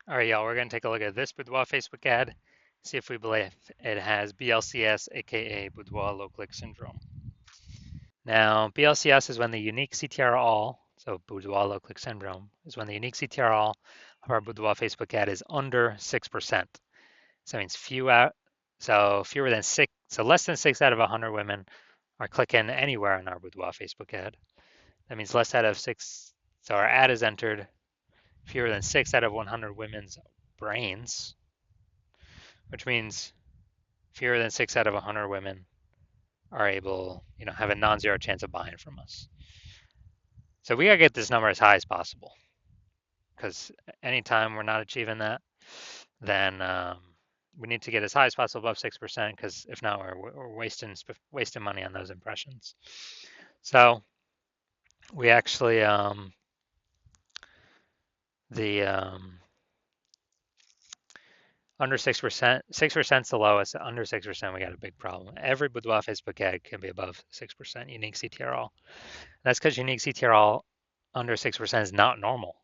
All right, y'all, we're going to take a look at this Boudoir Facebook ad, see if we believe it has BLCS, aka Boudoir low click syndrome. Now, BLCS is when the unique CTR all, so Boudoir low click syndrome, is when the unique CTR all of our Boudoir Facebook ad is under 6%. So that means fewer than six, so less than 6 out of 100 women are clicking anywhere on our Boudoir Facebook ad. That means less out of six, so our ad is entered fewer than 6 out of 100 women's brains, which means fewer than 6 out of 100 women are able, have a non-zero chance of buying from us. So we gotta get this number as high as possible, because anytime we're not achieving that, then we need to get as high as possible above 6%, because if not, we're wasting money on those impressions. So we actually under 6%, 6% is the lowest. Under 6%, we got a big problem. Every Boudoir Facebook ad can be above 6% unique CTRL. That's because unique CTRL under 6% is not normal.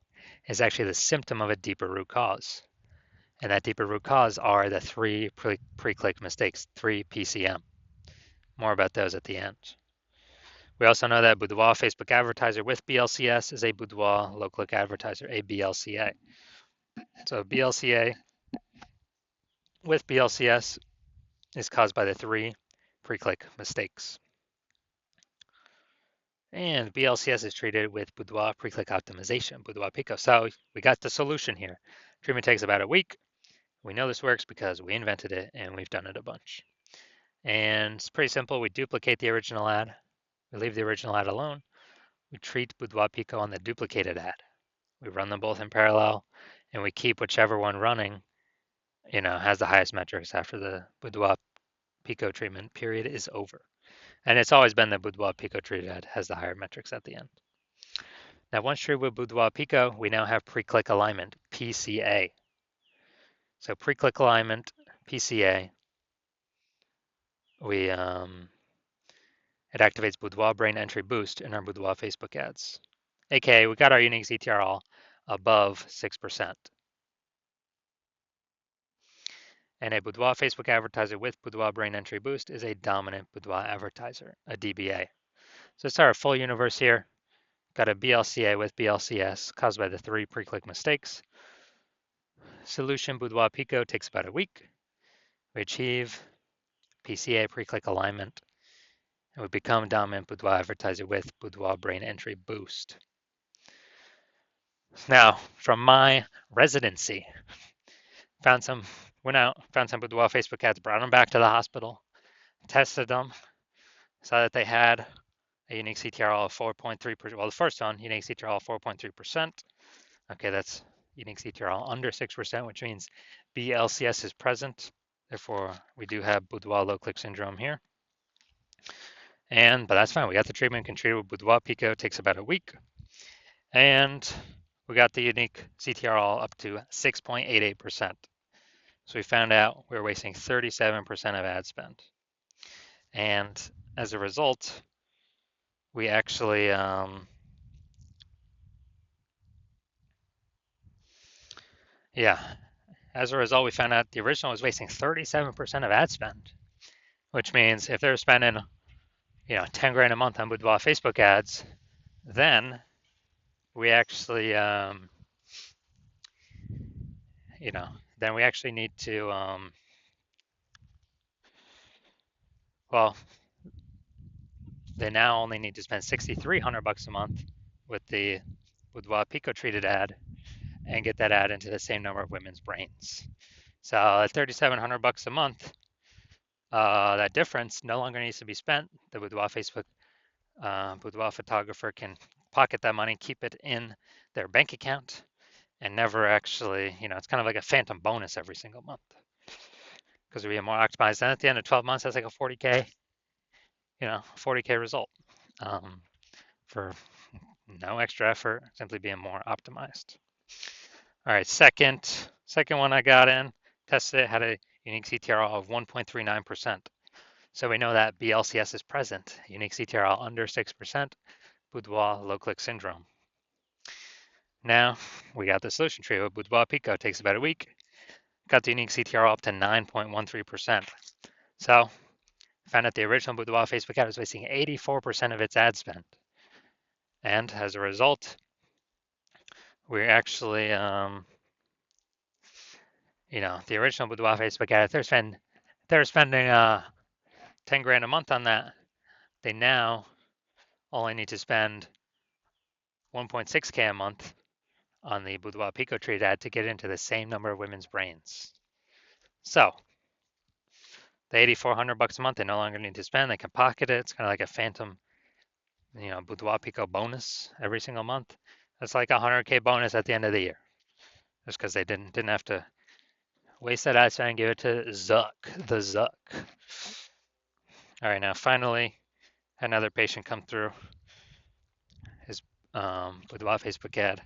It's actually the symptom of a deeper root cause. And that deeper root cause are the three pre-click mistakes, 3 PCM. More about those at the end. We also know that Boudoir Facebook advertiser with BLCS is a Boudoir low-click advertiser, a BLCA. So BLCA with BLCS is caused by the 3 pre-click mistakes. And BLCS is treated with Boudoir pre-click optimization, Boudoir Pico. So we got the solution here. Treatment takes about a week. We know this works because we invented it and we've done it a bunch. And it's pretty simple. We duplicate the original ad. We leave the original ad alone. We treat Boudoir Pico on the duplicated ad. We run them both in parallel, and we keep whichever one running, has the highest metrics after the Boudoir Pico treatment period is over. And it's always been the Boudoir Pico treated ad has the higher metrics at the end. Now, once treated with Boudoir Pico, we now have pre-click alignment, PCA. So pre-click alignment, PCA, it activates Boudoir Brain Entry Boost in our Boudoir Facebook ads. AKA, we got our unique CTRL above 6%. And a Boudoir Facebook advertiser with Boudoir Brain Entry Boost is a dominant Boudoir advertiser, a DBA. So it's our full universe here. Got a BLCA with BLCS caused by the 3 pre-click mistakes. Solution Boudoir Pico takes about a week. We achieve PCA pre-click alignment, and we become dominant Boudoir advertiser with Boudoir Brain Entry Boost. Now, from my residency, went out, found some Boudoir Facebook ads, brought them back to the hospital, tested them, saw that they had a unique CTRL of 4.3%. Well, the first one, unique CTRL of 4.3%. Okay, that's unique CTRL under 6%, which means BLCS is present. Therefore, we do have Boudoir low click syndrome here. But that's fine. We got the treatment, can treat with Boudoir Pico, takes about a week. And we got the unique CTRL up to 6.88%. So we found out we were wasting 37% of ad spend. And as a result, we actually, as a result, we found out the original was wasting 37% of ad spend, which means if they're spending, 10 grand a month on Boudoir Facebook ads, then we actually, then we actually need to, they now only need to spend $6,300 a month with the Boudoir Pico treated ad and get that ad into the same number of women's brains. So at $3,700 a month, that difference no longer needs to be spent. The Boudoir Facebook Boudoir photographer can pocket that money, keep it in their bank account, and never actually, it's kind of like a phantom bonus every single month because we are more optimized. And at the end of 12 months, that's like a 40K, 40K result for no extra effort, simply being more optimized. All right, second one I got in, tested it, had a unique CTRL of 1.39%. So we know that BLCS is present, unique CTRL under 6%, Boudoir low click syndrome. Now we got the solution tree with Boudoir Pico. It takes about a week. Got the unique CTR up to 9.13%. So found out the original Boudoir Facebook ad was wasting 84% of its ad spend. And as a result, we're actually, the original Boudoir Facebook ad, they're spending 10 grand a month on that. They now only need to spend 1.6K a month on the Boudoir Pico Treat ad to get into the same number of women's brains. So the $8,400 a month they no longer need to spend. They can pocket it. It's kind of like a phantom, Boudoir Pico bonus every single month. It's like a 100K bonus at the end of the year, just because they didn't have to waste that ad spend and give it to the Zuck. All right, now finally, another patient come through his Boudoir Facebook ad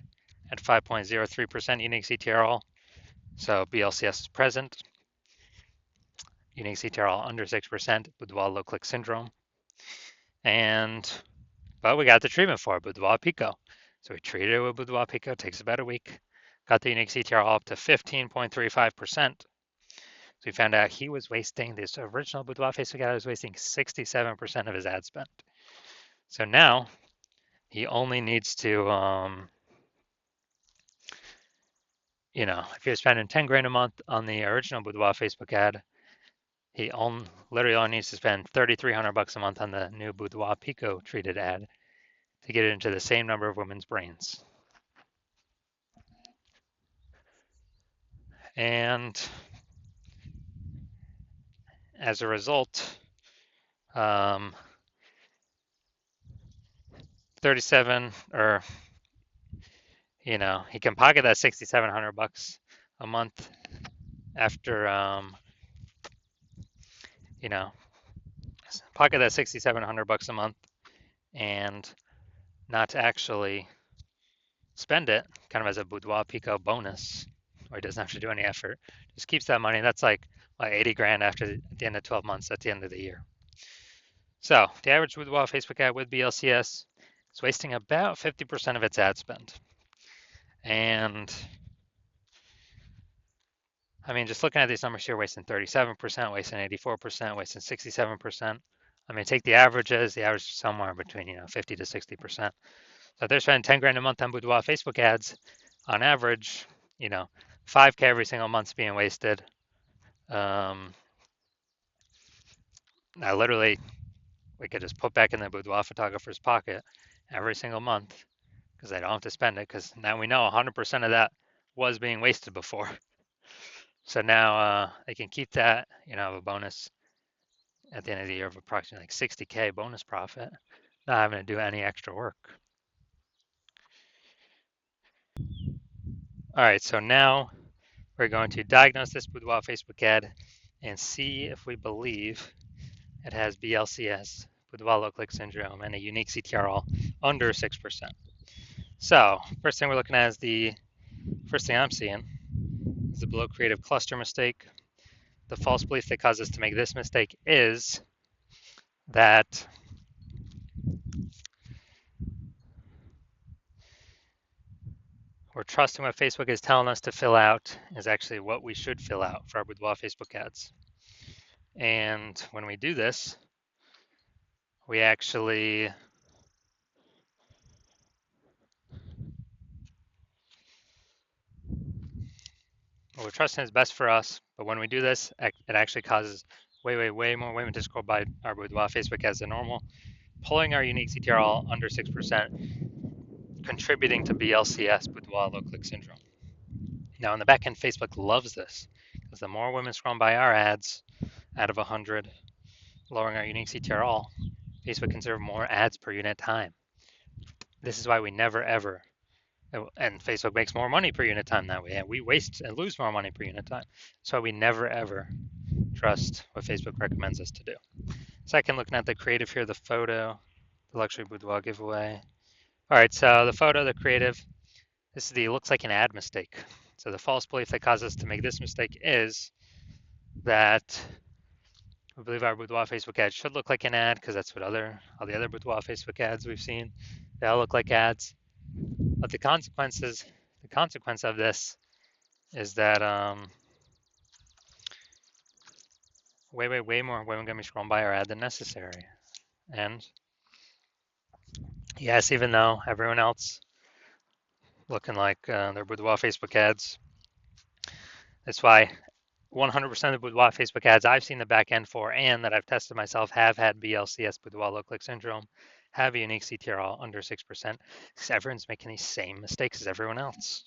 at 5.03% unique CTRL. So BLCS is present. Unique CTRL under 6%, Boudoir low click syndrome. But we got the treatment for it, Boudoir Pico. So we treated it with Boudoir Pico, it takes about a week. Got the unique CTRL up to 15.35%. So we found out he was wasting, this original Boudoir Facebook ad was wasting 67% of his ad spend. So now he only needs to, if you're spending 10 grand a month on the original Boudoir Facebook ad, he literally only needs to spend $3,300 a month on the new Boudoir Pico treated ad to get it into the same number of women's brains. And as a result, 37 or he can pocket that $6,700 a month after pocket that $6,700 a month and not actually spend it kind of as a Boudoir Pico bonus, or he doesn't have to do any effort, just keeps that money. That's like 80 grand at the end of 12 months at the end of the year. So the average Boudoir Facebook ad with BLCS is wasting about 50% of its ad spend. And I mean, just looking at these numbers here, wasting 37%, wasting 84%, wasting 67%. I mean, take the averages. The average is somewhere between 50 to 60%. So if they're spending 10 grand a month on Boudoir Facebook ads, on average, 5K every single month's being wasted. Now, literally, we could just put back in the Boudoir photographer's pocket every single month because they don't have to spend it, because now we know 100% of that was being wasted before. So now they can keep that, have a bonus at the end of the year of approximately like 60K bonus profit, not having to do any extra work. All right, so now we're going to diagnose this Boudoir Facebook ad and see if we believe it has BLCS, Boudoir low click syndrome, and a unique CTRL under 6%. So first thing we're looking at is the first thing I'm seeing is the below creative cluster mistake. The false belief that caused us to make this mistake is that we're trusting what Facebook is telling us to fill out is actually what we should fill out for our Boudoir Facebook ads. And when we do this, we actually we're trusting is best for us, but when we do this, it actually causes way more women to scroll by our Boudoir Facebook ads than normal, pulling our unique CTRL under 6%, contributing to BLCS, Boudoir low click syndrome. Now, in the back end, Facebook loves this because the more women scroll by our ads out of 100, lowering our unique CTRL, Facebook can serve more ads per unit time. This is why we never ever, and Facebook makes more money per unit time that way, and we waste and lose more money per unit time. That's why we never ever trust what Facebook recommends us to do. Second, looking at the creative here, the photo, the luxury boudoir giveaway. All right, so the photo, the creative, this is the looks like an ad mistake. So the false belief that caused us to make this mistake is that we believe our Boudoir Facebook ad should look like an ad because that's what all the other Boudoir Facebook ads we've seen, they all look like ads. But the consequence of this is that way more women gonna be scrolling by our ad than necessary. And yes, even though everyone else looking like their boudoir Facebook ads, that's why 100% of boudoir Facebook ads I've seen the back end for and that I've tested myself have had BLCS, boudoir low click syndrome, have a unique CTR under 6%, because everyone's making these same mistakes as everyone else.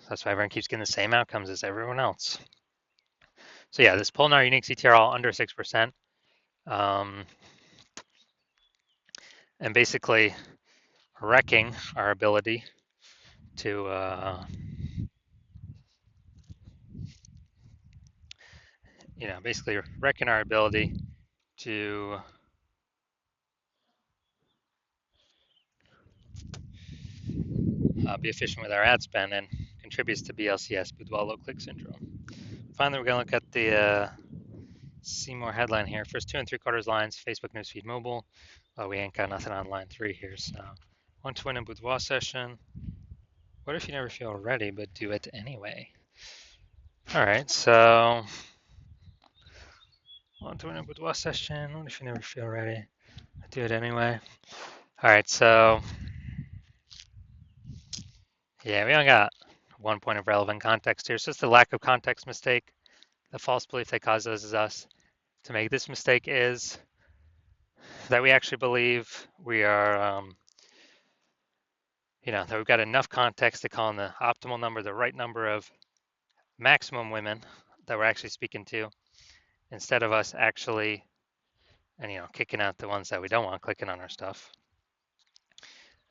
That's why everyone keeps getting the same outcomes as everyone else. So yeah, this pulling our unique CTR under 6%, and basically wrecking our ability to, basically wrecking our ability to be efficient with our ad spend and contributes to BLCS, boudoir low click syndrome. Finally, we're going to look at the see more headline here. First 2 3/4 lines, Facebook newsfeed mobile. We ain't got nothing on line 3 here. So, want to win a boudoir session. What if you never feel ready, but do it anyway? All right, so want to win a boudoir session. What if you never feel ready? Do it anyway. All right, so yeah, we only got 1 point of relevant context here. So it's the lack of context mistake. The false belief that causes us to make this mistake is that we actually believe we are, that we've got enough context to call in the optimal number, the right number of maximum women that we're actually speaking to, instead of us actually, and kicking out the ones that we don't want clicking on our stuff.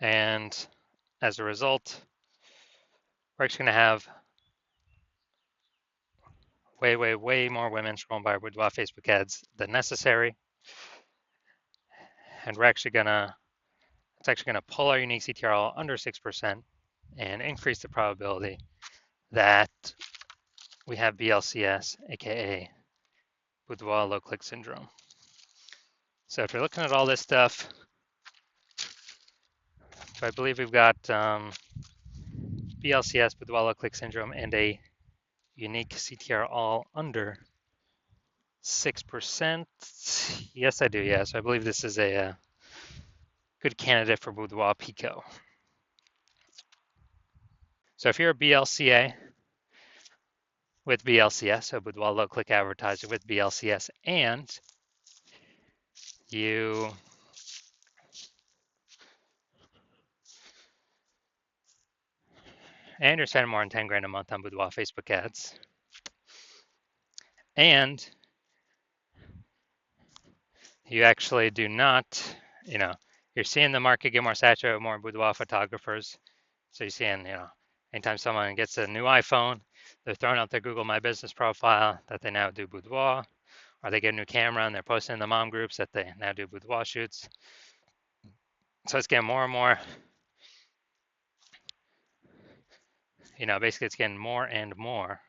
And as a result, we're actually going to have way more women scrolling by our boudoir Facebook ads than necessary. And it's actually going to pull our unique CTRL under 6% and increase the probability that we have BLCS, aka boudoir low click syndrome. So if you're looking at all this stuff, so I believe we've got BLCS, boudoir low click syndrome, and a unique CTR all under 6%. Yes, I do. Yeah, so I believe this is a good candidate for boudoir Pico. So if you're a BLCA with BLCS, so boudoir low click advertiser with BLCS, and you you're spending more than 10 grand a month on boudoir Facebook ads, and you actually do not, you're seeing the market get more saturated with more boudoir photographers. So you're seeing, anytime someone gets a new iPhone, they're throwing out their Google My Business profile that they now do boudoir, or they get a new camera and they're posting in the mom groups that they now do boudoir shoots. So it's getting more and more, basically it's getting more and more.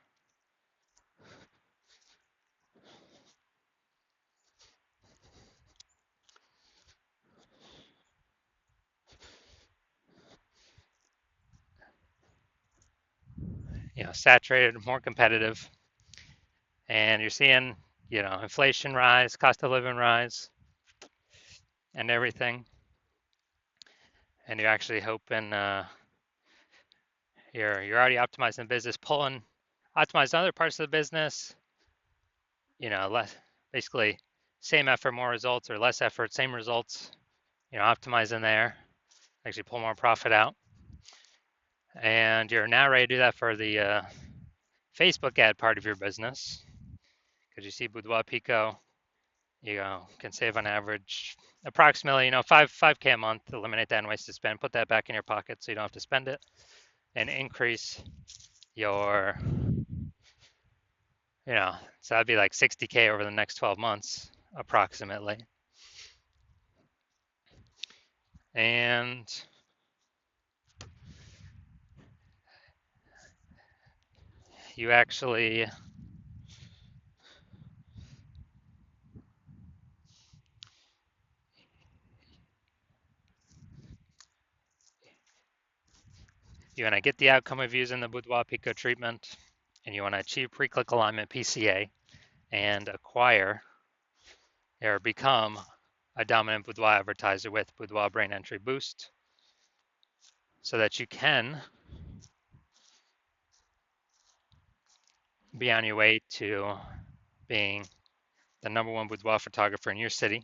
Saturated, more competitive, and you're seeing, inflation rise, cost of living rise, and everything. And you're actually hoping you're already optimizing the business, optimizing other parts of the business. Less, basically, same effort, more results, or less effort, same results. Optimizing there, actually pull more profit out. And you're now ready to do that for the Facebook ad part of your business, because you see Boudoir Pico, you can save on average approximately 5K a month. Eliminate that in wasted spend, put that back in your pocket so you don't have to spend it, and increase your so that'd be like 60K over the next 12 months approximately. And you actually You want to get the outcome of using the Boudoir Pico treatment, and you want to achieve pre-click alignment PCA and acquire or become a dominant Boudoir advertiser with Boudoir Brain Entry Boost so that you can be on your way to being the #1 boudoir photographer in your city,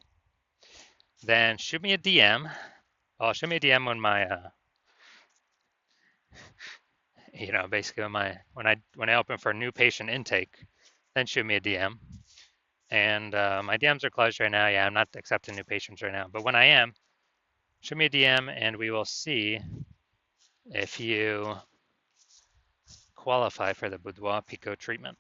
then shoot me a DM. Oh, shoot me a DM when my, basically when I open for a new patient intake, then shoot me a DM. And my DMs are closed right now. Yeah, I'm not accepting new patients right now. But when I am, shoot me a DM and we will see if you qualify for the Boudoir Pico treatment.